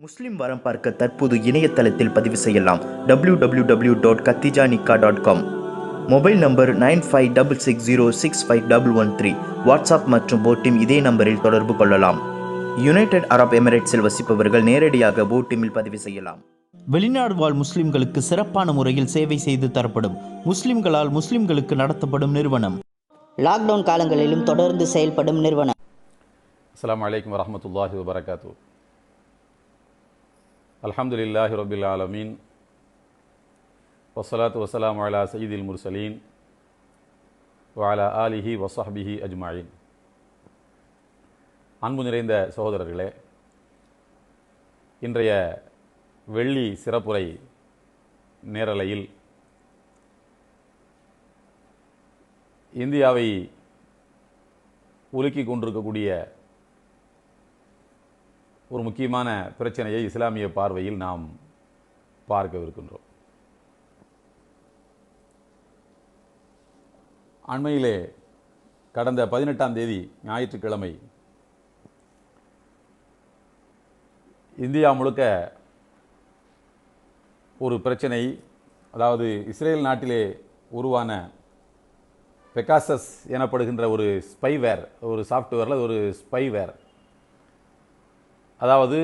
முஸ்லிம் வரம் பார்க்க தற்போது இணையதளத்தில் பதிவு செய்யலாம். www.kathijanika.com. Mobile number 9566065113. வாட்ஸ்அப் மற்றும் போட்டிம் இதே நம்பரில் தொடர்பு கொள்ளலாம். யுனைடெட் அரப் எமிரேட்ஸில் வசிப்பவர்கள் நேரடியாக போட்டிமில் பதிவு செய்யலாம். வெளிநாடு வாழ் முஸ்லிம்களுக்கு சிறப்பான முறையில் சேவை செய்து தரப்படும் முஸ்லிம்களால் முஸ்லிம்களுக்கு நடத்தப்படும் நிறுவனம். லாக்டவுன் காலங்களிலும் தொடர்ந்து செயல்படும் நிறுவனம். அஸ்ஸலாமு அலைக்கும் வரஹ்மத்துல்லாஹி வபரகாத்துஹு. அல்ஹம்துலில்லாஹி ரப்பில் ஆலமீன். வஸ்ஸலாத்து வஸ்ஸலாமு அலா சய்யிதில் முர்சலீன் வ அலா ஆலிஹி வஸஹ்பிஹி அஜ்மஈன். அன்பு நிறைந்த சகோதரர்களே, இன்றைய வெள்ளி சிறப்புரை நேரலையில் இந்தியாவை உலுக்கி கொண்டிருக்கக்கூடிய ஒரு முக்கியமான பிரச்சனையை இஸ்லாமிய பார்வையில் நாம் பார்க்கவிருக்கின்றோம். அண்மையிலே கடந்த 18ஆம் தேதி ஞாயிற்றுக்கிழமை இந்தியா முழுக்க ஒரு பிரச்சனை, அதாவது இஸ்ரேல் நாட்டிலே உருவான பெகாசஸ் எனப்படுகின்ற ஒரு ஸ்பைவேர், ஒரு சாஃப்ட்வேரில் ஒரு ஸ்பைவேர், அதாவது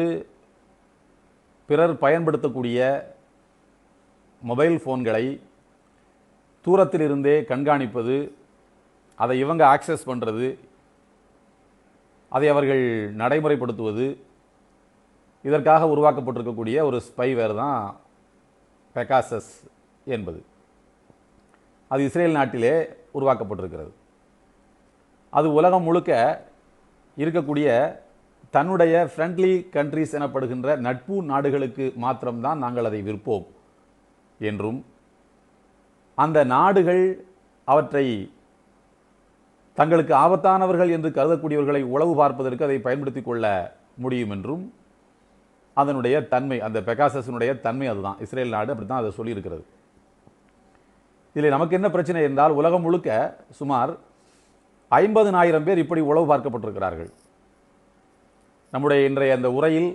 பிறர் பயன்படுத்தக்கூடிய மொபைல் ஃபோன்களை தூரத்திலிருந்தே கண்காணிப்பது, அதை இவங்க ஆக்சஸ் பண்ணுறது, அதை அவர்கள் நடைமுறைப்படுத்துவது, இதற்காக உருவாக்கப்பட்டிருக்கக்கூடிய ஒரு ஸ்பைவேர் தான் பெகாசஸ் என்பது. அது இஸ்ரேல் நாட்டிலே உருவாக்கப்பட்டிருக்கிறது. அது உலகம் முழுக்க இருக்கக்கூடிய தன்னுடைய ஃப்ரெண்ட்லி கண்ட்ரிஸ் எனப்படுகின்ற நட்பு நாடுகளுக்கு மாத்திரம்தான் நாங்கள் அதை விற்போம் என்றும், அந்த நாடுகள் அவற்றை தங்களுக்கு ஆபத்தானவர்கள் என்று கருதக்கூடியவர்களை உளவு பார்ப்பதற்கு அதை பயன்படுத்தி கொள்ள முடியும் என்றும் அதனுடைய தன்மை, அந்த பெகாசஸினுடைய தன்மை அதுதான். இஸ்ரேல் நாடு அப்படி தான் அதை சொல்லியிருக்கிறது. இதில் நமக்கு என்ன பிரச்சனை என்றால், உலகம் முழுக்க சுமார் 50,000 பேர் இப்படி உளவு பார்க்கப்பட்டிருக்கிறார்கள். நம்முடைய இன்றைய அந்த உரையில்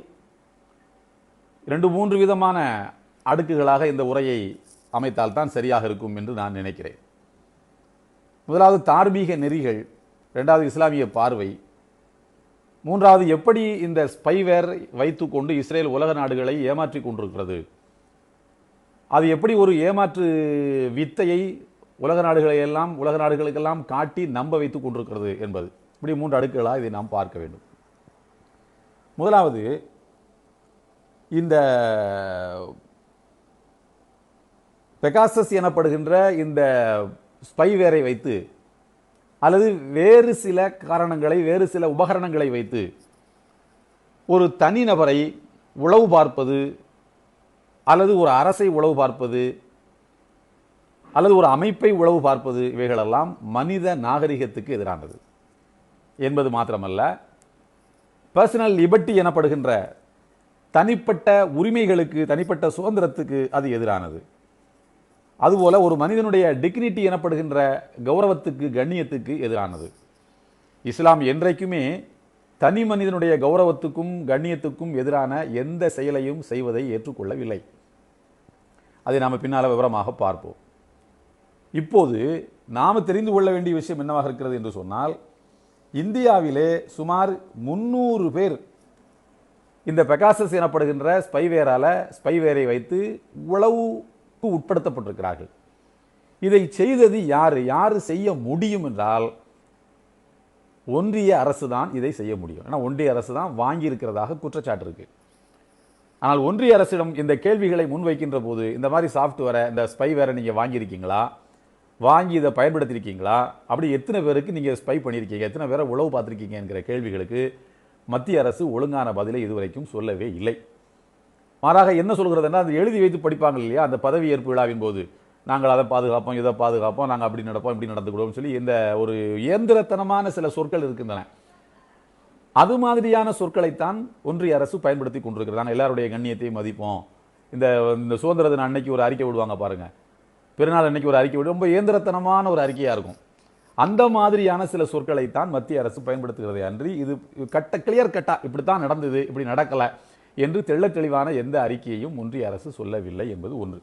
2-3 விதமான அடுக்குகளாக இந்த உரையை அமைத்தால் தான் சரியாக இருக்கும் என்று நான் நினைக்கிறேன். முதலாவது தார்மீக நெறிகள், இரண்டாவது இஸ்லாமிய பார்வை, மூன்றாவது எப்படி இந்த ஸ்பைவேர் வைத்துக்கொண்டு இஸ்ரேல் உலக நாடுகளை ஏமாற்றி கொண்டிருக்கிறது, அது எப்படி ஒரு ஏமாற்று வித்தையை உலக நாடுகளுக்கெல்லாம் காட்டி நம்ப வைத்துக் கொண்டிருக்கிறது என்பது. இப்படி 3 அடுக்குகளாக இதை நாம் பார்க்க வேண்டும். முதலாவது, இந்த பெகாசஸ் எனப்படுகின்ற இந்த ஸ்பைவேரை வைத்து அல்லது வேறு சில காரணங்களை, வேறு சில உபகரணங்களை வைத்து ஒரு தனிநபரை உளவு பார்ப்பது, அல்லது ஒரு அரசை உளவு பார்ப்பது, அல்லது ஒரு அமைப்பை உளவு பார்ப்பது, இவைகளெல்லாம் மனித நாகரிகத்துக்கு எதிரானது என்பது மாத்திரமல்ல, பர்சனல் லிபர்ட்டி எனப்படுகின்ற தனிப்பட்ட உரிமைகளுக்கு, தனிப்பட்ட சுதந்திரத்துக்கு அது எதிரானது. அதுபோல ஒரு மனிதனுடைய டிக்னிட்டி எனப்படுகின்ற கௌரவத்துக்கு, கண்ணியத்துக்கு எதிரானது. இஸ்லாம் என்றைக்குமே தனி மனிதனுடைய கௌரவத்துக்கும் கண்ணியத்துக்கும் எதிரான எந்த செயலையும் செய்வதை ஏற்றுக்கொள்ளவில்லை. அதை நாம் பின்னால் விவரமாக பார்ப்போம். இப்போது நாம் தெரிந்து கொள்ள வேண்டிய விஷயம் என்னவாக இருக்கிறது என்று சொன்னால், இந்தியாவிலே சுமார் 300 பேர் இந்த பெகாசஸ் எனப்படுகின்ற ஸ்பைவேரை வைத்து உளவுக்கு உட்படுத்தப்பட்டிருக்கிறார்கள். இதை செய்தது யாரு செய்ய முடியும் என்றால், ஒன்றிய அரசு தான் இதை செய்ய முடியும். ஏன்னா ஒன்றிய அரசு தான் வாங்கியிருக்கிறதாக குற்றச்சாட்டு இருக்கு. ஆனால் ஒன்றிய அரசிடம் இந்த கேள்விகளை முன்வைக்கின்ற போது, இந்த மாதிரி சாஃப்ட்வேரை, இந்த ஸ்பைவேரை நீங்கள் வாங்கியிருக்கீங்களா, வாங்கி இதை பயன்படுத்தியிருக்கீங்களா, அப்படி எத்தனை பேருக்கு நீங்கள் ஸ்பை பண்ணியிருக்கீங்க, எத்தனை பேரை உளவு பார்த்துருக்கீங்க என்கிற கேள்விகளுக்கு மத்திய அரசு ஒழுங்கான பதிலை இதுவரைக்கும் சொல்லவே இல்லை. மாறாக என்ன சொல்கிறதுனா, அது எழுதி வைத்து படிப்பாங்க இல்லையா, அந்த பதவியேற்பு விழாவின் போது நாங்கள் அதை பாதுகாப்போம், இதை பாதுகாப்போம், நாங்கள் அப்படி நடப்போம், இப்படி நடந்துக்கிறோம் சொல்லி இந்த ஒரு இயந்திரத்தனமான சில சொற்கள் இருக்கின்றன. அது மாதிரியான சொற்களைத்தான் ஒன்றிய அரசு பயன்படுத்தி கொண்டிருக்கிறது. நாங்கள் எல்லாருடைய கண்ணியத்தையும் மதிப்போம், இந்த சுதந்திர தின அன்னைக்கு ஒரு அறிக்கை விடுவாங்க பாருங்க, பெருநாள் அன்னைக்கு ஒரு அறிக்கை விடு, ரொம்ப இயந்திரத்தனமான ஒரு அறிக்கையாக இருக்கும். அந்த மாதிரியான சில சொற்களைத்தான் மத்திய அரசு பயன்படுத்துகிறதே அன்றி இது கிளியர் கட்டா இப்படித்தான் நடந்தது, இப்படி நடக்கலை, என்று தெள்ளத் தெளிவான எந்த அறிக்கையையும் ஒன்றிய அரசு சொல்லவில்லை என்பது ஒன்று.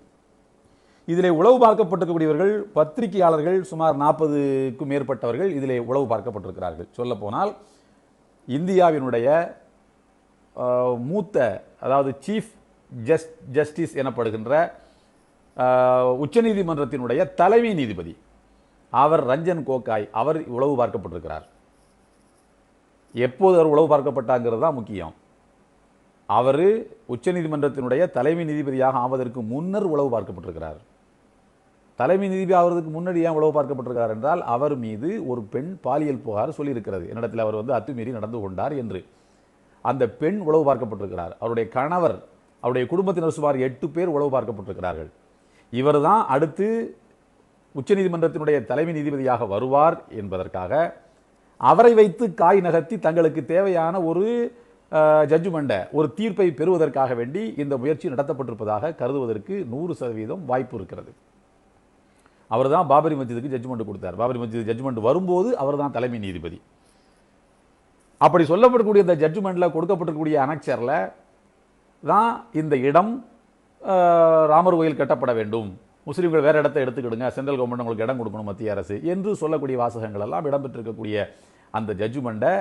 இதிலே உளவு பார்க்கப்பட்டிருக்கக்கூடியவர்கள் பத்திரிகையாளர்கள் சுமார் 40க்கும் மேற்பட்டவர்கள் இதிலே உளவு பார்க்கப்பட்டிருக்கிறார்கள். சொல்லப்போனால் இந்தியாவினுடைய மூத்த, அதாவது சீஃப் ஜஸ்டிஸ் எனப்படுகின்ற உச்சநீதிமன்றத்தினுடைய தலைமை நீதிபதி அவர் ரஞ்சன் கோகாய் அவர் உளவு பார்க்கப்பட்டிருக்கிறார். எப்போது அவர் உளவு பார்க்கப்பட்டாங்கிறது தான் முக்கியம். அவர் உச்சநீதிமன்றத்தினுடைய தலைமை நீதிபதியாக ஆவதற்கு முன்னர் உளவு பார்க்கப்பட்டிருக்கிறார். தலைமை நீதிபதி ஆவதற்கு முன்னாடி ஏன் உளவு பார்க்கப்பட்டிருக்கிறார் என்றால், அவர் மீது ஒரு பெண் பாலியல் புகார் சொல்லியிருக்கிறது. என்னிடத்தில் அவர் அத்துமீறி நடந்து கொண்டார் என்று. அந்த பெண் உளவு பார்க்கப்பட்டிருக்கிறார். அவருடைய கணவர், அவருடைய குடும்பத்தினர் சுமார் 8 பேர் உளவு பார்க்கப்பட்டிருக்கிறார்கள். இவர் தான் அடுத்து உச்சநீதிமன்றத்தினுடைய தலைமை நீதிபதியாக வருவார் என்பதற்காக அவரை வைத்து காய் நகர்த்தி தங்களுக்கு தேவையான ஒரு ஜட்ஜ்மெண்ட்டை, ஒரு தீர்ப்பை பெறுவதற்காக வேண்டி இந்த முயற்சி நடத்தப்பட்டிருப்பதாக கருதுவதற்கு 100% வாய்ப்பு இருக்கிறது. அவர் தான் பாபரி மஸ்ஜிதுக்கு ஜட்ஜ்மெண்ட் கொடுத்தார். பாபரி மஸ்ஜித் ஜட்ஜ்மெண்ட் வரும்போது அவர் தான் தலைமை நீதிபதி. அப்படி சொல்லப்படக்கூடிய இந்த ஜட்ஜ்மெண்ட்டில் கொடுக்கப்பட்டிருக்கக்கூடிய அனெக்சரில் தான் இந்த இடம் ராமர் கோயில் கட்டப்பட வேண்டும், முஸ்லீம்கள் வேறு இடத்தை எடுத்துக்கிடுங்க, சென்ட்ரல் கவர்மெண்ட் உங்களுக்கு இடம் கொடுக்கணும் மத்திய அரசு என்று சொல்லக்கூடிய வாசகங்கள் எல்லாம் இடம்பெற்றிருக்கக்கூடிய அந்த ஜட்ஜ்மெண்ட்டை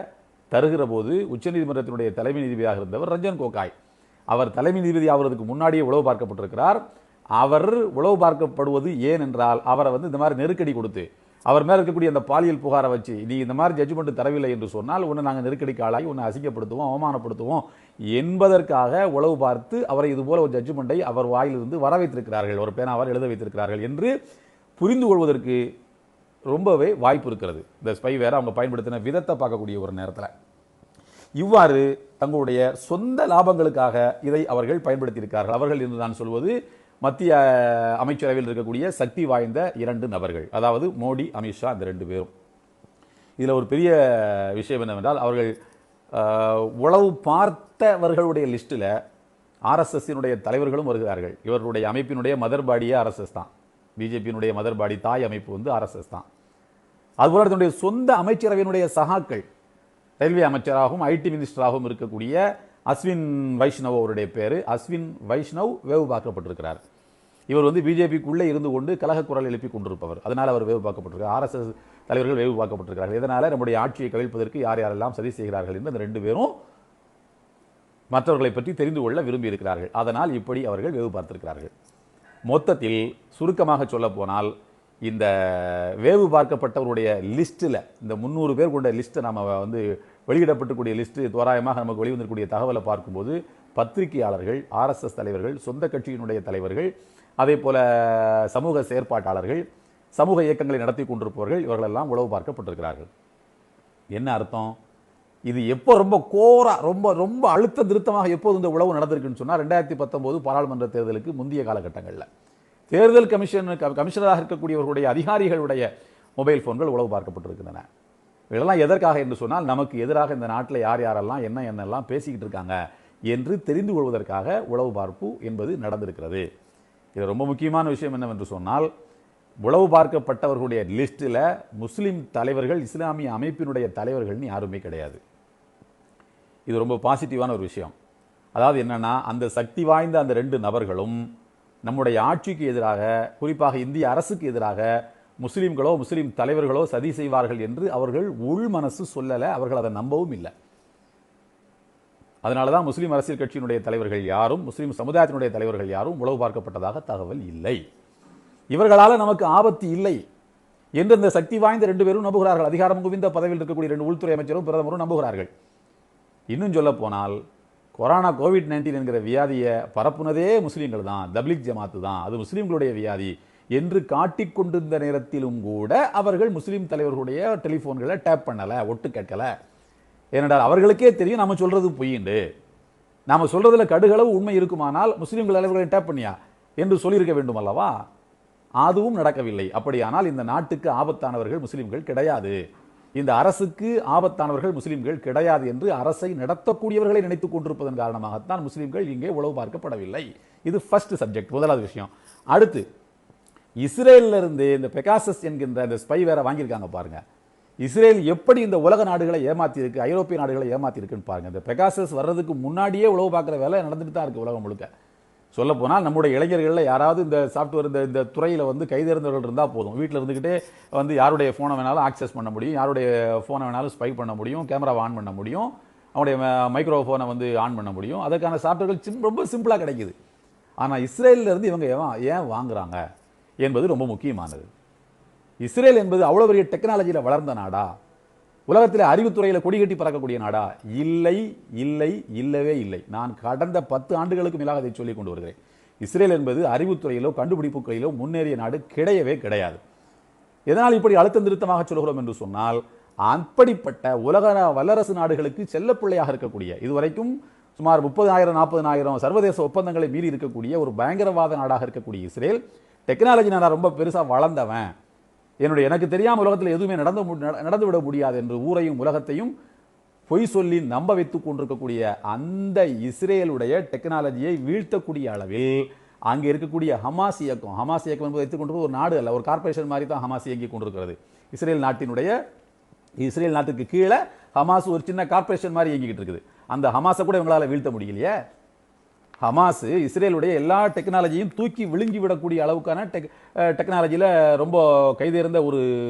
தருகிற போது உச்சநீதிமன்றத்தினுடைய தலைமை நீதிபதியாக இருந்தவர் ரஞ்சன் கோகாய் அவர் தலைமை நீதிபதி ஆவதற்கு முன்னாடியே உளவு பார்க்கப்பட்டிருக்கிறார். அவர் உளவு பார்க்கப்படுவது ஏன் என்றால், அவரை இந்த மாதிரி நெருக்கடி கொடுத்து அவர் மேலே இருக்கக்கூடிய அந்த பாலியல் புகாரை வச்சு, நீ இந்த மாதிரி ஜட்ஜ்மெண்ட் தரவில்லை என்று சொன்னால் உன்னை நாங்கள் நெருக்கடிக்கு ஆளாகி உன்னை அசிங்கப்படுத்துவோம், அவமானப்படுத்துவோம் என்பதற்காக உளவு பார்த்து அவரை இதுபோல ஒரு ஜட்ஜ்மெண்ட்டை அவர் வாயிலிருந்து வர வைத்திருக்கிறார்கள், ஒரு பேனாவால் எழுத வைத்திருக்கிறார்கள் என்று புரிந்து கொள்வதற்கு ரொம்பவே வாய்ப்பு இருக்கிறது. இந்த ஸ்பை வேற அவங்க பயன்படுத்தின விதத்தை பார்க்கக்கூடிய ஒரு நேரத்தில் இவ்வாறு தங்களுடைய சொந்த லாபங்களுக்காக இதை அவர்கள் பயன்படுத்தியிருக்கிறார்கள். அவர்கள் என்று நான் சொல்வது மத்திய அமைச்சரவையில் இருக்கக்கூடிய சக்தி வாய்ந்த 2 நபர்கள், அதாவது மோடி, அமித்ஷா, அந்த 2 பேரும். இதில் ஒரு பெரிய விஷயம் என்னவென்றால், அவர்கள் உளவு பார்த்தவர்களுடைய லிஸ்ட்டில் ஆர்எஸ்எஸ்ஸினுடைய தலைவர்களும் வருகிறார்கள். இவர்களுடைய அமைப்பினுடைய மதர்பாடியே ஆர்எஸ்எஸ் தான். பிஜேபியினுடைய மதர்பாடி தாய் அமைப்பு ஆர்எஸ்எஸ் தான். அதுபோல தன்னுடைய சொந்த அமைச்சரவையினுடைய சகாக்கள், ரயில்வே அமைச்சராகவும் ஐடி மினிஸ்டராகவும் இருக்கக்கூடிய அஸ்வின் வைஷ்ணவ் அவருடைய பேர், அஸ்வின் வைஷ்ணவ் வேவு பார்க்கப்பட்டிருக்கிறார். இவர் பிஜேபிக்குள்ளே இருந்து கொண்டு கலக குரல் எழுப்பி கொண்டிருப்பவர். அதனால் அவர் வேவு பார்க்கப்பட்டிருக்கிறார். ஆர்எஸ்எஸ் தலைவர்கள் வேவு பார்க்கப்பட்டிருக்கிறார்கள். இதனால் நம்முடைய ஆட்சியை கவிழ்ப்பதற்கு யார் யாரெல்லாம் சதி செய்கிறார்கள் என்று அந்த 2 பேரும் மற்றவர்களை பற்றி தெரிந்து கொள்ள விரும்பி இருக்கிறார்கள். அதனால் இப்படி அவர்கள் வேவு பார்த்திருக்கிறார்கள். மொத்தத்தில் சுருக்கமாக சொல்ல போனால், இந்த வேவு பார்க்கப்பட்டவருடைய லிஸ்ட்டில் இந்த 300 பேர் கொண்ட லிஸ்ட்டை நம்ம வெளியிடப்பட்டக்கூடிய லிஸ்ட்டு தோராயமாக நமக்கு வெளிவந்திருக்கக்கூடிய தகவலை பார்க்கும்போது பத்திரிகையாளர்கள், ஆர்எஸ்எஸ் தலைவர்கள், சொந்த கட்சியினுடைய தலைவர்கள், அதே போல சமூக செயற்பாட்டாளர்கள், சமூக இயக்கங்களை நடத்தி கொண்டிருப்பவர்கள், இவர்களெல்லாம் உளவு பார்க்கப்பட்டிருக்கிறார்கள். என்ன அர்த்தம்? இது எப்போ ரொம்ப கோரா, ரொம்ப ரொம்ப அழுத்த திருத்தமாக எப்போது இந்த உளவு நடந்திருக்குன்னு சொன்னால், 2019 பாராளுமன்ற தேர்தலுக்கு முந்தைய காலகட்டங்களில் தேர்தல் கமிஷனராக இருக்கக்கூடியவர்களுடைய அதிகாரிகளுடைய மொபைல் போன்கள் உளவு பார்க்கப்பட்டிருக்கின்றன. இதெல்லாம் எதற்காக என்று சொன்னால், நமக்கு எதிராக இந்த நாட்டில் யார் யாரெல்லாம் என்னென்னலாம் பேசிக்கிட்டு இருக்காங்க என்று தெரிந்து கொள்வதற்காக உளவு பார்ப்பு என்பது நடந்திருக்கிறது. இது ரொம்ப முக்கியமான விஷயம் என்னவென்று சொன்னால், உளவு பார்க்கப்பட்டவர்களுடைய லிஸ்ட்டில் முஸ்லீம் தலைவர்கள், இஸ்லாமிய அமைப்பினுடைய தலைவர்கள்னு யாருமே கிடையாது. இது ரொம்ப பாசிட்டிவான ஒரு விஷயம். அதாவது என்னன்னா, அந்த சக்தி வாய்ந்த அந்த 2 நபர்களும் நம்முடைய ஆட்சிக்கு எதிராக, குறிப்பாக இந்திய அரசுக்கு எதிராக முஸ்லீம்களோ முஸ்லீம் தலைவர்களோ சதி செய்வார்கள் என்று அவர்கள் உள் மனசு சொல்லலை. அவர்கள் அதை நம்பவும் இல்லை. அதனால தான் முஸ்லீம் அரசியல் கட்சியினுடைய தலைவர்கள் யாரும், முஸ்லீம் சமுதாயத்தினுடைய தலைவர்கள் யாரும் உளவு பார்க்கப்பட்டதாக தகவல் இல்லை. இவர்களால் நமக்கு ஆபத்து இல்லை என்று இந்த சக்தி வாய்ந்த 2 பேரும் நம்புகிறார்கள். அதிகாரம் குவிந்த பதவியில் இருக்கக்கூடிய 2 உள்துறை அமைச்சரும் பிரதமரும் நம்புகிறார்கள். இன்னும் சொல்ல போனால், கொரோனா கோவிட்-19 என்கிற வியாதியை பரப்புனதே முஸ்லீம்கள் தான், தப்லீக் ஜமாத்து தான், அது முஸ்லீம்களுடைய வியாதி என்று காட்டிக்கொண்டிருந்த நேரத்திலும் கூட அவர்கள் முஸ்லீம் தலைவர்களுடைய டெலிஃபோன்களை டேப் பண்ணலை, ஒட்டு கேட்கல. ஏனென்றால் அவர்களுக்கே தெரியும் நம்ம சொல்றது பொய்யுண்டு, நாம சொல்றதுல கடுகளவு உண்மை இருக்குமானால் முஸ்லீம்கள் தலைவர்களை டேப் பண்ணியா என்று சொல்லியிருக்க வேண்டும் அல்லவா? அதுவும் நடக்கவில்லை. அப்படியானால் இந்த நாட்டுக்கு ஆபத்தானவர்கள் முஸ்லீம்கள் கிடையாது, இந்த அரசுக்கு ஆபத்தானவர்கள் முஸ்லீம்கள் கிடையாது என்று அரசை நடத்தக்கூடியவர்களை நினைத்துக் கொண்டிருப்பதன் காரணமாகத்தான் முஸ்லீம்கள் இங்கே உளவு பார்க்கப்படவில்லை. இது ஃபர்ஸ்ட் சப்ஜெக்ட், முதலாவது விஷயம். அடுத்து, இஸ்ரேலில் இருந்து இந்த பெகாசஸ் என்கின்ற இந்த ஸ்பை வேற வாங்கியிருக்காங்க பாருங்க. இஸ்ரேல் எப்படி இந்த உலக நாடுகளை ஏமாத்தி இருக்கு, ஐரோப்பிய நாடுகளை ஏமாத்தி இருக்குன்னு பாருங்க. இந்த பெகாசஸ் வர்றதுக்கு முன்னாடியே உளவு பார்க்குற வேலை நடந்துட்டு தான் இருக்கு உலகம் முழுக்க. சொல்ல போனால் நம்முடைய இளைஞர்களில் யாராவது இந்த சாஃப்ட்வேர் இந்த துறையில் வந்து கைதேர்ந்தவர்கள் இருந்தால் போதும். வீட்டில் இருந்துக்கிட்டே வந்து யாருடைய ஃபோனை வேணாலும் ஆக்சஸ் பண்ண முடியும், யாருடைய ஃபோனை வேணாலும் ஸ்பை பண்ண முடியும், கேமராவை ஆன் பண்ண முடியும், அவனுடைய மைக்ரோஃபோனை வந்து ஆன் பண்ண முடியும். அதற்கான சாஃப்ட்வேர்கள் ரொம்ப சிம்பிளாக கிடைக்குது. ஆனால் இஸ்ரேலிருந்து இவங்க ஏன் வாங்குறாங்க என்பது ரொம்ப முக்கியமானது. இஸ்ரேல் என்பது அவ்வளோ பெரிய டெக்னாலஜியில் வளர்ந்த நாடா? உலகத்தில் அறிவுத்துறையில் கொடிகட்டி பறக்கக்கூடிய நாடா? இல்லை, இல்லை, இல்லவே இல்லை. நான் கடந்த 10 ஆண்டுகளுக்கு மேலாக அதை சொல்லிக் கொண்டு வருகிறேன். இஸ்ரேல் என்பது அறிவுத்துறையிலோ கண்டுபிடிப்புகளிலோ முன்னேறிய நாடு கிடையவே கிடையாது. எதனால் இப்படி அழுத்தம் திருத்தமாக சொல்கிறோம் என்று சொன்னால், அப்படிப்பட்ட உலக வல்லரசு நாடுகளுக்கு செல்லப்பிள்ளையாக இருக்கக்கூடிய, இதுவரைக்கும் சுமார் 30,000-40,000 சர்வதேச ஒப்பந்தங்களை மீறி இருக்கக்கூடிய ஒரு பயங்கரவாத நாடாக இருக்கக்கூடிய இஸ்ரேல், டெக்னாலஜி நான் ரொம்ப பெருசாக வளர்ந்தவன், எனக்கு தெரியாமல் உலகத்தில் எதுவுமே நடந்துவிட முடியாது என்று ஊரையும் உலகத்தையும் பொய் சொல்லி நம்ப வைத்துக் கொண்டிருக்கக்கூடிய அந்த இஸ்ரேலுடைய டெக்னாலஜியை வீழ்த்தக்கூடிய அளவில் அங்கே இருக்கக்கூடிய ஹமாஸ் இயக்கம் என்பது வைத்துக் கொண்டு ஒரு நாடு அல்ல, ஒரு கார்பரேஷன் மாதிரி தான் ஹமாஸ் இயங்கி கொண்டிருக்கிறது. இஸ்ரேல் நாட்டுக்கு கீழே ஹமாஸ் ஒரு சின்ன கார்பரேஷன் மாதிரி இயங்கிக்கிட்டு இருக்குது. அந்த ஹமாஸை கூட இவங்களால வீழ்த்த முடியலையே. ஹமாஸ் இஸ்ரேலுடைய எல்லா டெக்னாலஜியும் தூக்கி விழுங்கி விடக்கூடிய அளவுக்கான டெக்னாலஜியில் ரொம்ப கைதேர்ந்த ஒரு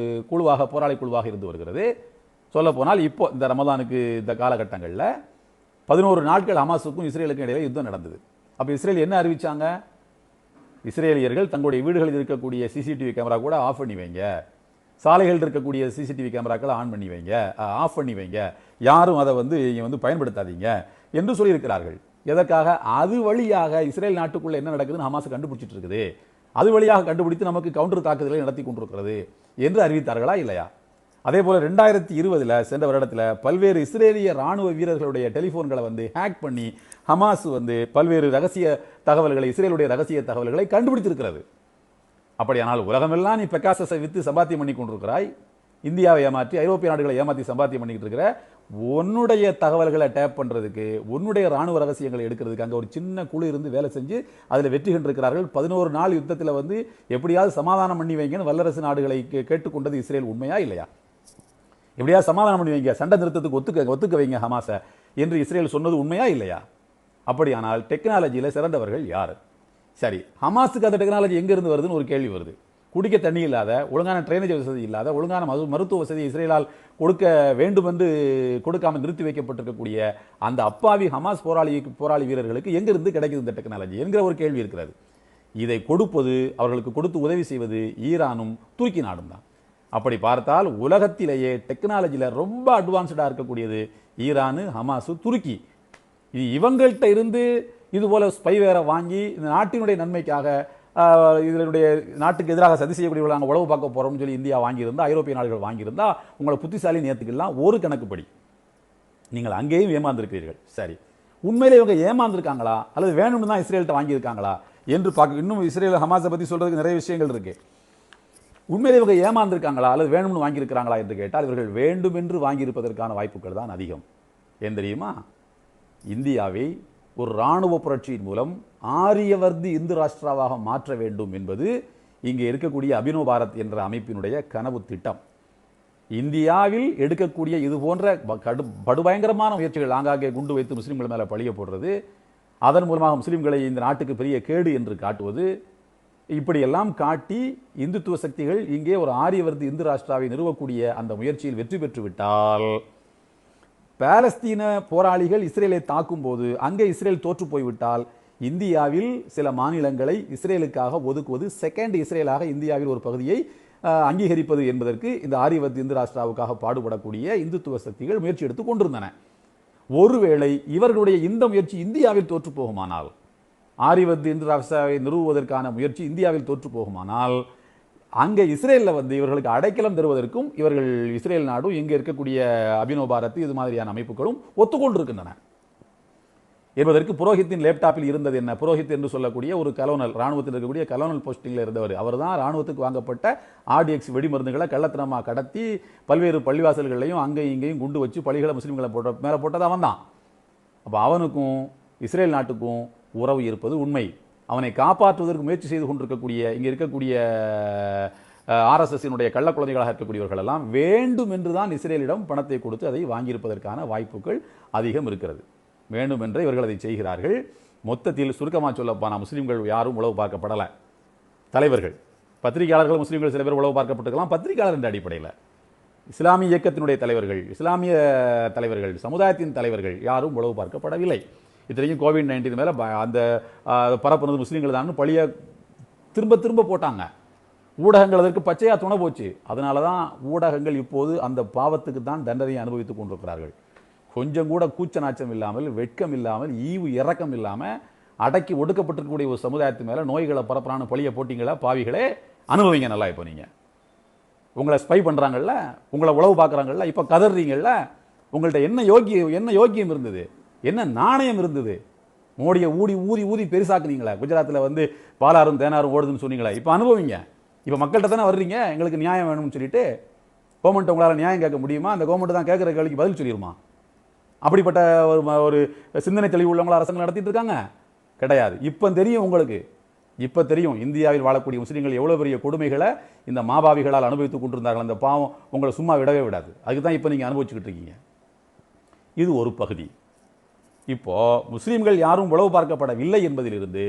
குழுவாக, போராளி குழுவாக இருந்து வருகிறது. சொல்ல போனால் இப்போ இந்த ரமதானுக்கு இந்த காலகட்டங்களில் 11 நாட்கள் ஹமாஸுக்கும் இஸ்ரேலுக்கும் இடையில யுத்தம் நடந்தது. அப்போ இஸ்ரேல் என்ன அறிவிச்சாங்க? இஸ்ரேலியர்கள் தங்களுடைய வீடுகளில் இருக்கக்கூடிய சிசிடிவி கேமரா கூட ஆஃப் பண்ணி வைங்க, சாலைகளில் இருக்கக்கூடிய சிசிடிவி கேமராக்களை ஆன் பண்ணி வைங்க, ஆஃப் பண்ணி வைங்க, யாரும் அதை வந்து பயன்படுத்தாதீங்க என்று சொல்லியிருக்கிறார்கள். எதற்காக? அது வழியாக இஸ்ரேல் நாட்டுக்குள்ள என்ன நடக்குதுன்னு ஹமாஸ் கண்டுபிடிச்சிட்டு இருக்குது, அது வழியாக கண்டுபிடித்து நமக்கு கவுண்டர் தாக்குதலை நடத்தி கொண்டிருக்கிறது என்று அறிவித்தார்களா இல்லையா? அதே போல 2020 சென்ற வருடத்தில் பல்வேறு இஸ்ரேலிய ராணுவ வீரர்களுடைய டெலிபோன்களை ஹேக் பண்ணி ஹமாஸ் பல்வேறு ரகசிய தகவல்களை, இஸ்ரேலுடைய ரகசிய தகவல்களை கண்டுபிடித்திருக்கிறது. அப்படியானால் உலகமெல்லாம் நீ பெகாசஸை வித்து சம்பாத்தியம் பண்ணி கொண்டிருக்கிறாய், இந்தியாவை ஏமாற்றி ஐரோப்பிய நாடுகளை ஏமாற்றி சம்பாத்தியம் பண்ணிக்கிட்டு இருக்கிற, உன்னுடைய தகவல்களை டேப் பண்றதுக்கு, உன்னுடைய ராணுவ ரகசியங்களை எடுக்கிறதுக்கு அங்கே ஒரு சின்ன குழு இருந்து வேலை செஞ்சு அதில் வெற்றி கண்டிருக்கிறார்கள். 11 நாள் யுத்தத்தில் எப்படியாவது சமாதானம் பண்ணி வைங்கன்னு வல்லரசு நாடுகளை கேட்டுக்கொண்டது இஸ்ரேல் உண்மையா இல்லையா? எப்படியாவது சமாதானம் பண்ணி வைங்க, சண்டை நிறுத்தத்துக்கு ஒத்துக்க வைங்க ஹமாஸை என்று இஸ்ரேல் சொன்னது உண்மையா இல்லையா? அப்படியானால் டெக்னாலஜியில் சிறந்தவர்கள் யார்? சரி, ஹமாஸுக்கு அந்த டெக்னாலஜி எங்கிருந்து வருதுன்னு ஒரு கேள்வி வருது. குடிக்க தண்ணி இல்லாத, ஒழுங்கான ட்ரைனேஜ் வசதி இல்லாத, ஒழுங்கான மருத்துவ வசதி இஸ்ரேலால் கொடுக்க வேண்டும் என்று கொடுக்காமல் நிறுத்தி வைக்கப்பட்டிருக்கக்கூடிய அந்த அப்பாவி ஹமாஸ் போராளி வீரர்களுக்கு எங்கிருந்து கிடைக்குது இந்த டெக்னாலஜி என்கிற ஒரு கேள்வி இருக்கிறது. இதை கொடுப்பது, அவர்களுக்கு கொடுத்து உதவி செய்வது ஈரானும் துருக்கி நாடும் தான். அப்படி பார்த்தால் உலகத்திலேயே டெக்னாலஜியில் ரொம்ப அட்வான்ஸ்டாக இருக்கக்கூடியது ஈரானு, ஹமாஸு, துருக்கி. இவங்கள்ட்ட இருந்து இது போல ஸ்பைவேரை வாங்கி இந்த நாட்டினுடைய நன்மைக்காக, இதனுடைய நாட்டுக்கு எதிராக சதி செய்யக்கூடிய நாங்கள் உளவு பார்க்க போறோம்னு சொல்லி இந்தியா வாங்கியிருந்தா, ஐரோப்பிய நாடுகள் வாங்கியிருந்தா உங்களை புத்திசாலி நேர்த்துக்கலாம். ஒரு கணக்குப்படி நீங்கள் அங்கேயும் ஏமாந்திருக்கிறீர்கள். சரி, உண்மையிலே இவங்க ஏமாந்திருக்காங்களா அல்லது வேணும்னு தான் இஸ்ரேல்கிட்ட வாங்கியிருக்காங்களா என்று பார்க்க, இன்னும் இஸ்ரேல் ஹமாஸை பற்றி சொல்றதுக்கு நிறைய விஷயங்கள் இருக்கு. உண்மையிலே இவங்க ஏமாந்திருக்காங்களா அல்லது வேணும்னு வாங்கியிருக்கிறாங்களா என்று கேட்டால் இவர்கள் வேண்டும் என்று வாங்கியிருப்பதற்கான வாய்ப்புகள் தான் அதிகம். ஏன் தெரியுமா? இந்தியாவை ஒரு இராணுவ புரட்சியின் மூலம் ஆரியவர்தி இந்து ராஷ்டிராவாக மாற்ற வேண்டும் என்பது இங்கே இருக்கக்கூடிய அபினவ் பாரத் என்ற அமைப்பினுடைய கனவு திட்டம். இந்தியாவில் எடுக்கக்கூடிய இது போன்ற படுபயங்கரமான முயற்சிகள், ஆங்காங்கே குண்டு வைத்து முஸ்லிம்கள் மேலே பழிய போடுறது, அதன் மூலமாக முஸ்லிம்களை இந்த நாட்டுக்கு பெரிய கேடு என்று காட்டுவது, இப்படியெல்லாம் காட்டி இந்துத்துவ சக்திகள் இங்கே ஒரு ஆரியவர்தி இந்து ராஷ்டிராவை நிறுவக்கூடிய அந்த முயற்சியில் வெற்றி பெற்று விட்டால், பாலஸ்தீன போராளிகள் இஸ்ரேலை தாக்கும் போது அங்கே இஸ்ரேல் தோற்று போய்விட்டால், இந்தியாவில் சில மாநிலங்களை இஸ்ரேலுக்காக ஒதுக்குவது, செகண்ட் இஸ்ரேலாக இந்தியாவில் ஒரு பகுதியை அங்கீகரிப்பது என்பதற்கு இந்த ஆரியவர்தி இந்து ராஷ்டிராவுக்காக பாடுபடக்கூடிய இந்துத்துவ சக்திகள் முயற்சி எடுத்துக் கொண்டிருந்தன. ஒருவேளை இவர்களுடைய இந்த முயற்சி இந்தியாவில் தோற்று போகுமானால், ஆரியவர்தி இந்து ராஷ்டிராவை நிறுவுவதற்கான முயற்சி இந்தியாவில் தோற்று போகுமானால், அங்கே இஸ்ரேலில் இவர்களுக்கு அடைக்கலம் தருவதற்கும் இவர்கள் இஸ்ரேல் நாடும் இங்கே இருக்கக்கூடிய அபினவ் பாரத் இது மாதிரியான அமைப்புகளும் ஒத்துக்கொண்டிருக்கின்றன என்பதற்கு புரோஹித்தின் லேப்டாப்பில் இருந்தது என்ன? புரோஹித் என்று சொல்லக்கூடிய ஒரு கலோனல், ராணுவத்தில் இருக்கக்கூடிய கலோனல் போஸ்டிங்கில் இருந்தவர். அவர் தான் ராணுவத்துக்கு வாங்கப்பட்ட ஆர்டிஎக்ஸ் வெடிமருந்துகளை கள்ளத்தனமாக கடத்தி பல்வேறு பள்ளிவாசல்களையும் அங்கேயும் இங்கேயும் குண்டு வச்சு பள்ளிகளை முஸ்லீம்களை மேலே போட்டது அவன் தான். அப்போ அவனுக்கும் இஸ்ரேல் நாட்டுக்கும் உறவு இருப்பது உண்மை. அவனை காப்பாற்றுவதற்கு முயற்சி செய்து கொண்டிருக்கக்கூடிய இங்கே இருக்கக்கூடிய ஆர்எஸ்எஸ்னுடைய கள்ள குழந்தைகளாக இருக்கக்கூடியவர்கள் எல்லாம் வேண்டும் என்று தான் இஸ்ரேலிடம் பணத்தை கொடுத்து அதை வாங்கியிருப்பதற்கான வாய்ப்புகள் அதிகம் இருக்கிறது. வேண்டும் என்று இவர்கள் அதை செய்கிறார்கள். மொத்தத்தில் சுருக்கமாக சொல்லப்போனா முஸ்லீம்கள் யாரும் உளவு பார்க்கப்படலை. தலைவர்கள், பத்திரிகையாளர்கள் முஸ்லீம்கள் சில பேர் உளவு பார்க்கப்பட்டிருக்கலாம். பத்திரிகையாளர் என்ற அடிப்படையில் இஸ்லாமிய இயக்கத்தினுடைய தலைவர்கள், இஸ்லாமிய தலைவர்கள், சமுதாயத்தின் தலைவர்கள் யாரும் உளவு பார்க்கப்படவில்லை. இத்தனைக்கும் கோவிட்-19 மேலே அந்த பரப்புனது முஸ்லீம்கள் தான் பழிய திரும்ப திரும்ப போட்டாங்க. ஊடகங்கள் அதற்கு பச்சையாக துணை போச்சு. அதனால தான் ஊடகங்கள் இப்போது அந்த பாவத்துக்கு தான் தண்டனையை அனுபவித்துக் கொண்டிருக்கிறார்கள். கொஞ்சம் கூட கூச்ச நாச்சம் இல்லாமல், வெட்கம் இல்லாமல், ஈவு இறக்கம் இல்லாமல் அடக்கி ஒடுக்கப்பட்டிருக்கக்கூடிய ஒரு சமுதாயத்து மேலே நோய்களை பரப்புறான பழிய போட்டிங்களா, பாவிகளே அனுபவிங்க நல்லா. இப்போ நீங்கள் உங்களை ஸ்பை பண்ணுறாங்கல்ல, உங்களை உளவு பார்க்குறாங்கல்ல, இப்போ கதறீங்கல்ல, உங்கள்கிட்ட என்ன யோக்கியம் இருந்தது, என்ன நாணயம் இருந்தது? மோடியை ஊதி ஊதி பெருசாக்குனீங்களா? குஜராத்தில் வந்து பாலாரும் தேனாரும் ஓடுதுன்னு சொன்னீங்களா? இப்போ அனுபவிங்க. இப்போ மக்கள்கிட்ட தானே வர்றீங்க, எங்களுக்கு நியாயம் வேணும்னு சொல்லிட்டு. கவர்மெண்ட் உங்களால் நியாயம் கேட்க முடியுமா? அந்த கவர்மெண்ட் தான் கேட்குற கேள்விக்கு பதில் சொல்லிடுமா? அப்படிப்பட்ட ஒரு சிந்தனை தெளிவு உள்ளவங்கள அரசாங்கம் நடத்திட்டு இருக்காங்க? கிடையாது. இப்போ தெரியும் உங்களுக்கு, இப்போ தெரியும் இந்தியாவில் வாழக்கூடிய முஸ்லீம்கள் எவ்வளோ பெரிய கொடுமைகளை இந்த மாபாவிகளால் அனுபவித்துக் கொண்டிருந்தார்கள். அந்த பாவம் உங்களை சும்மா விடவே விடாது. அதுக்கு தான் இப்போ நீங்கள் அனுபவிச்சுக்கிட்டு இருக்கீங்க. இது ஒரு பகுதி. இப்போ முஸ்லீம்கள் யாரும் உளவு பார்க்கப்படவில்லை என்பதிலிருந்து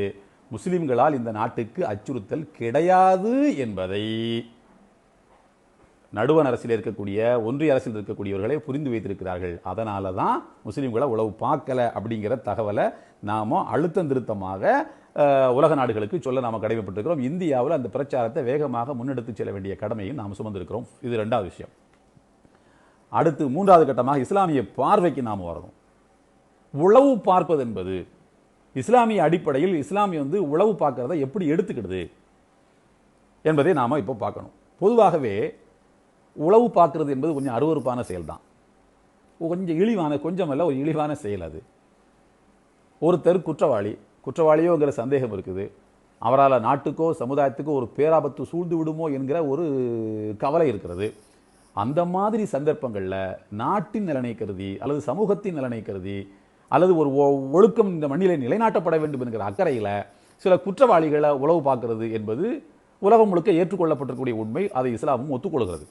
முஸ்லீம்களால் இந்த நாட்டுக்கு அச்சுறுத்தல் கிடையாது என்பதை நடுவண் அரசில் இருக்கக்கூடிய, ஒன்றிய அரசில் இருக்கக்கூடியவர்களே புரிந்து வைத்திருக்கிறார்கள். அதனால தான் முஸ்லீம்களை உளவு பார்க்கல அப்படிங்கிற தகவலை நாம் அழுத்தம் திருத்தமாக உலக நாடுகளுக்கு சொல்ல நாம் கடமைப்பட்டிருக்கிறோம். இந்தியாவில் அந்த பிரச்சாரத்தை வேகமாக முன்னெடுத்து செல்ல வேண்டிய கடமையும் நாம் சுமந்திருக்கிறோம். இது 2வது விஷயம். அடுத்து 3வது கட்டமாக இஸ்லாமிய பார்வைக்கு நாம் வரணும். உளவு பார்ப்பது என்பது இஸ்லாமிய அடிப்படையில் இஸ்லாமிய உளவு பார்க்கறத எப்படி எடுத்துக்கிடுது என்பதை நாம் இப்போ பார்க்கணும். பொதுவாகவே உளவு பார்க்கறது என்பது கொஞ்சம் அருவருப்பான செயல் தான். கொஞ்சம் இழிவான, கொஞ்சம் அல்ல, ஒரு இழிவான செயல் அது. ஒருத்தர் குற்றவாளியோங்கிற சந்தேகம் இருக்குது. அவரால் நாட்டுக்கோ சமுதாயத்துக்கோ ஒரு பேராபத்து சூழ்ந்து விடுமோ என்கிற ஒரு கவலை இருக்கிறது. அந்த மாதிரி சந்தர்ப்பங்களில் நாட்டின் நலனை கருதி அல்லது சமூகத்தின் நலனை கருதி அல்லது ஒரு ஒழுக்கம் இந்த மண்ணிலே நிலைநாட்டப்பட வேண்டும் என்கிற அக்கறையில் சில குற்றவாளிகளை உளவு பார்க்கிறது என்பது உலகம் முழுக்க ஏற்றுக்கொள்ளப்பட்டிருக்கக்கூடிய உண்மை. அதை இஸ்லாமும் ஒத்துக்கொள்கிறது.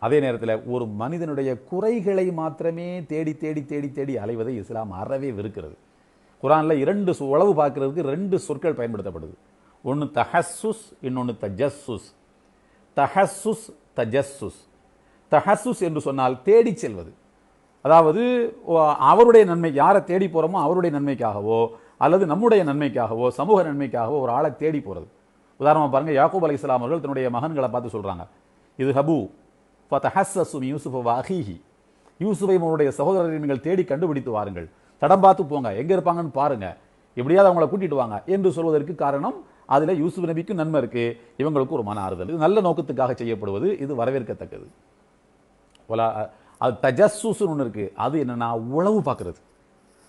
அதே நேரத்தில் ஒரு மனிதனுடைய குறைகளை மாத்திரமே தேடி தேடி தேடி தேடி அலைவதை இஸ்லாம் அறவே வெறுக்கிறது. குரானில் 2 உளவு பார்க்கறதுக்கு 2 சொற்கள் பயன்படுத்தப்படுது. ஒன்று தஹஸ்ஸுஸ், இன்னொன்று தஜஸ்ஸுஸ். தஹஸ்ஸுஸ், தஜஸ்ஸுஸ். தஹஸ்ஸுஸ் என்று சொன்னால் தேடி செல்வது. அதாவது அவருடைய நன்மை, யாரை தேடி போகிறோமோ அவருடைய நன்மைக்காகவோ அல்லது நம்முடைய நன்மைக்காகவோ சமூக நன்மைக்காகவோ ஒரு ஆளை தேடி போகிறது. உதாரணமாக பாருங்கள், யாக்கூப் அலைஹிஸ்ஸலாம் அவர்கள் தன்னுடைய மகன்களை பார்த்து சொல்கிறாங்க, இது ஹபு ஃபதஹஸ்ஸஸு மின் யூசுஃப வ அஹீஹி, யூசுஃபை அவருடைய சகோதரரை நீங்கள் தேடி கண்டுபிடித்து வாருங்கள், தடம் பார்த்து போங்க, எங்கே இருப்பாங்கன்னு பாருங்கள், எப்படியாவது அவங்கள கூட்டிட்டு வாங்க என்று சொல்வதற்கு காரணம், அதில் யூசுப் நபிக்கும் நன்மை இருக்குது, இவங்களுக்கு ஒரு மன ஆறுதல். இது நல்ல நோக்கத்துக்காக செய்யப்படுவது, இது வரவேற்கத்தக்கது. அது தஜஸ்ஸுஸ்னு ஒன்று இருக்குது. அது என்னென்னா உளவு பார்க்குறது,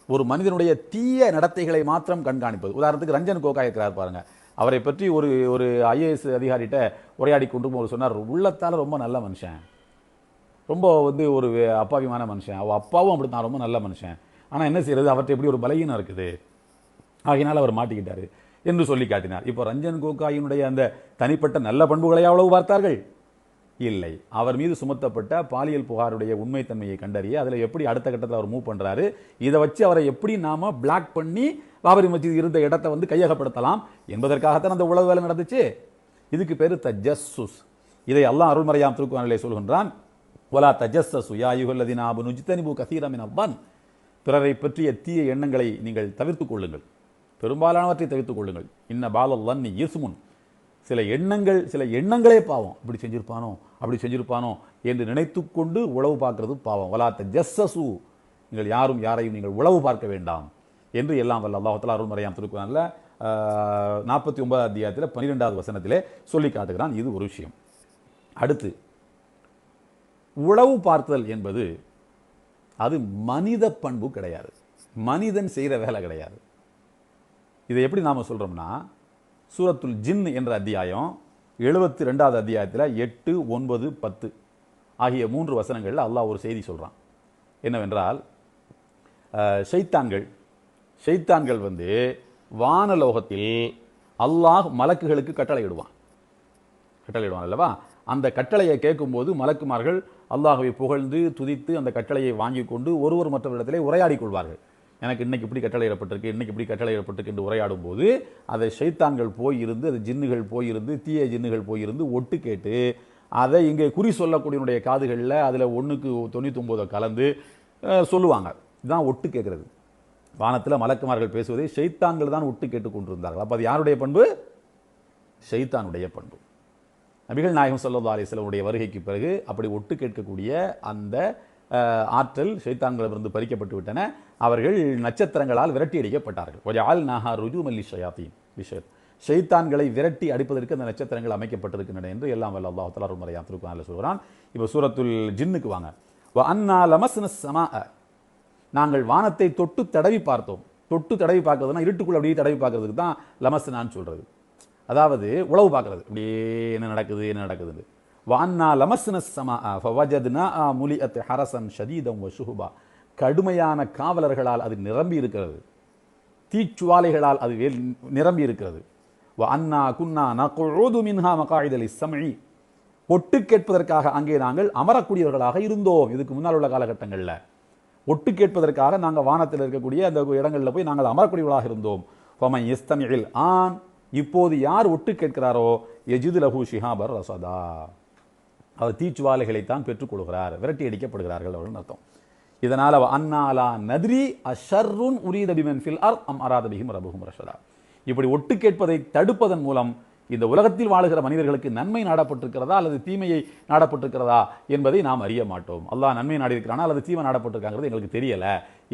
ஒரு மனிதனுடைய தீய நடத்தைகளை மாத்திரம் கண்காணிப்பது. உதாரணத்துக்கு ரஞ்சன் கோகாய் இருக்கிறார் பாருங்கள், அவரை பற்றி ஒரு ஐஏஎஸ் அதிகாரிகிட்ட உரையாடி கொண்டு அவர் சொன்னார், உள்ளத்தால் ரொம்ப நல்ல மனுஷன், ரொம்ப ஒரு அப்பாவிமான மனுஷன், அவள் அப்பாவும் அப்படி தான் ரொம்ப நல்ல மனுஷன், ஆனால் என்ன செய்யறது, அவர்கிட்ட எப்படி ஒரு பலகீனம் இருக்குது, ஆகினால் அவர் மாட்டிக்கிட்டார் என்று சொல்லி காட்டினார். இப்போ ரஞ்சன் கோகாயினுடைய அந்த தனிப்பட்ட நல்ல பண்புகளை அவ்வளவு பார்த்தார்கள்? இல்லை. அவர் மீது சுமத்தப்பட்ட பாலியல் புகாருடைய உண்மைத்தன்மையை கண்டறிய அதில் எப்படி அடுத்த கட்டத்தில் அவர் மூவ் பண்ணுறாரு, இதை வச்சு அவரை எப்படி நாம் பிளாக் பண்ணி பாபரி மஸ்ஜித் இருந்த இடத்தை கையகப்படுத்தலாம் என்பதற்காகத்தான் அந்த உளவு வேலை நடந்துச்சு. இதுக்கு பேர் தஜஸ்ஸுஸ். இதை அல்லாஹ் அருள்மறையாம் திருக்குர்ஆனிலே சொல்கின்றான், வலா தஜஸ்ஸஸு யா அய்யுஹல்லதீன ஆமனு இஜ்தனிபு கஸீரன் மினல்-ظن, பிறரை பற்றிய தீய எண்ணங்களை நீங்கள் தவிர்த்துக் கொள்ளுங்கள், பெரும்பாலானவற்றை தவிர்த்துக் கொள்ளுங்கள். இன்ன பாலல்-ظنி இஸ்முன், சில எண்ணங்களே பாவம், இப்படி செஞ்சிருப்பானோ என்று நினைத்து கொண்டு உளவு பார்க்கிறது பாவம். வலா தஜஸ்ஸஸு, நீங்கள் யாரும் யாரையும் நீங்கள் உளவு பார்க்க வேண்டாம் என்று எல்லாம் வல்ல அல்லாஹ் தஆலா அருள்மறையாம் திருக்குர்ஆனில் 49 அத்தியாயத்தில் 12வது வசனத்திலே சொல்லி காட்டுகிறான். இது ஒரு விஷயம். அடுத்து, உளவு பார்த்தல் என்பது அது மனித பண்பு கிடையாது, மனிதன் செய்கிற வேலை கிடையாது. இதை எப்படி நாம் சொல்கிறோம்னா, சூரத்துல் ஜின் என்ற அத்தியாயம் 72வது அத்தியாயத்தில் 8, 9, 10 ஆகிய 3 வசனங்களில் அல்லாஹ் ஒரு செய்தி சொல்கிறான். என்னவென்றால், ஷைத்தான்கள் வானலோகத்தில் அல்லாஹ் மலக்குகளுக்கு கட்டளை இடுவான். கட்டளையிடுவான் அல்லவா, அந்த கட்டளையை கேட்கும்போது மலக்குமார்கள் அல்லாஹ்வை புகழ்ந்து துதித்து அந்த கட்டளையை வாங்கி கொண்டு ஒருவர் மற்றவரிடத்திலே உரையாடி கொள்வார்கள். எனக்கு இன்னைக்கு இப்படி கட்டளையிடப்பட்டிருக்கு, இன்னைக்கு இப்படி கட்டளையிடப்பட்டிருக்கு என்று உரையாடும் போது அதை ஷைத்தான்கள் போயிருந்து, அது ஜின்னுகள் போயிருந்து, தீய ஜின்னுகள் போயிருந்து ஒட்டு கேட்டு அதை இங்கே குறி சொல்லக்கூடியவனுடைய காதுகளில் அதில் 1க்கு 99 கலந்து சொல்லுவாங்க. இதுதான் ஒட்டு கேட்கறது. வானத்தில் மலக்குமார்கள் பேசுவதை ஷைத்தான்கள் தான் ஒட்டு கேட்டு கொண்டிருந்தார்கள். அப்போ அது யாருடைய பண்பு? ஷைத்தானுடைய பண்பு. நபிகள் நாயகம் ஸல்லல்லாஹு அலைஹி வஸல்லம் வருகைக்கு பிறகு அப்படி ஒட்டு கேட்கக்கூடிய அந்த ஆற்றல் ஷைத்தான்களிடமிருந்து பறிக்கப்பட்டு விட்டன. அவர்கள் நட்சத்திரங்களால் விரட்டி அடிக்கப்பட்டார்கள். வஜஅல்நாஹா ருஜூமன் லிஷயாத்தீன், ஷைத்தான்களை விரட்டி அடிப்பதற்கு அந்த நட்சத்திரங்கள் அமைக்கப்பட்டிருக்கின்றன என்று எல்லாம் வல்ல அல்லாஹ் தஆலா முறையாக திருக்குர்ஆனில் சொல்கிறான். இப்போ சூரத்துல் ஜின்னுக்கு வாங்க. வ அன்னா லமஸ்னஸ் ஸமாஅ, நாங்கள் வானத்தை தொட்டு தடவி பார்த்தோம். தொட்டு தடவி பார்க்கறதுனா இருட்டுக்குள்ள அப்படியே தடவி பார்க்கறதுக்கு தான் லமஸ்னான்னு சொல்றது. அதாவது உளவு பார்க்கறது, அப்படியே என்ன நடக்குது என்ன நடக்குதுன்னு. வஅன்னா லமஸ்னஸ் ஸமாஅ ஃபவஜத்னாஹா முலிஅத் ஹரஸன் ஷதீதன் வ ஷுஹபா, கடுமையான காவலர்களால் அது நிரம்பி இருக்கிறது, தீச்சுவாலைகளால் அது நிரம்பி இருக்கிறது. வஅன்னா குன்னா நக்உது மின்ஹா மகாஇத லிஸ்ஸம்இ, ஒட்டு கேட்பதற்காக அங்கே நாங்கள் அமரக்கூடியவர்களாக இருந்தோம். இதுக்கு முன்னால் உள்ள காலகட்டங்களில் ஒட்டு கேட்பதற்காக நாங்கள் வானத்தில் இருக்கக்கூடிய அந்த இடங்களில் போய் நாங்கள் அமரக்கூடியவர்களாக இருந்தோம். ஃபமன் யஸ்தமிஇல் ஆன், இப்போது யார் ஒட்டு கேட்கிறாரோ யஜிது லஹு ஷிஹாபர் ரஸதா, அவர் தீச்சுவாலைகளைத்தான் பெற்றுக்கொள்கிறார், விரட்டி அடிக்கப்படுகிறார்கள் அப்படின்னு அர்த்தம். இதனால் அன்னாலா நத்ரி அஷர்ருன் உரீத பிமன் ஃபில் அர்த் அம் அராத பிஹிம் ரப்புஹும் ரஷதா, இப்படி ஒட்டு கேட்பதை தடுப்பதன் மூலம் இந்த உலகத்தில் வாழுகிற மனிதர்களுக்கு நன்மை நாடப்பட்டிருக்கிறதா அல்லது தீமையை நாடப்பட்டிருக்கிறதா என்பதை நாம் அறிய மாட்டோம். அல்லாஹ் நன்மை நாடி இருக்கிறானா அல்லது தீமை நாடப்பட்டிருக்காங்கிறது எங்களுக்கு தெரியல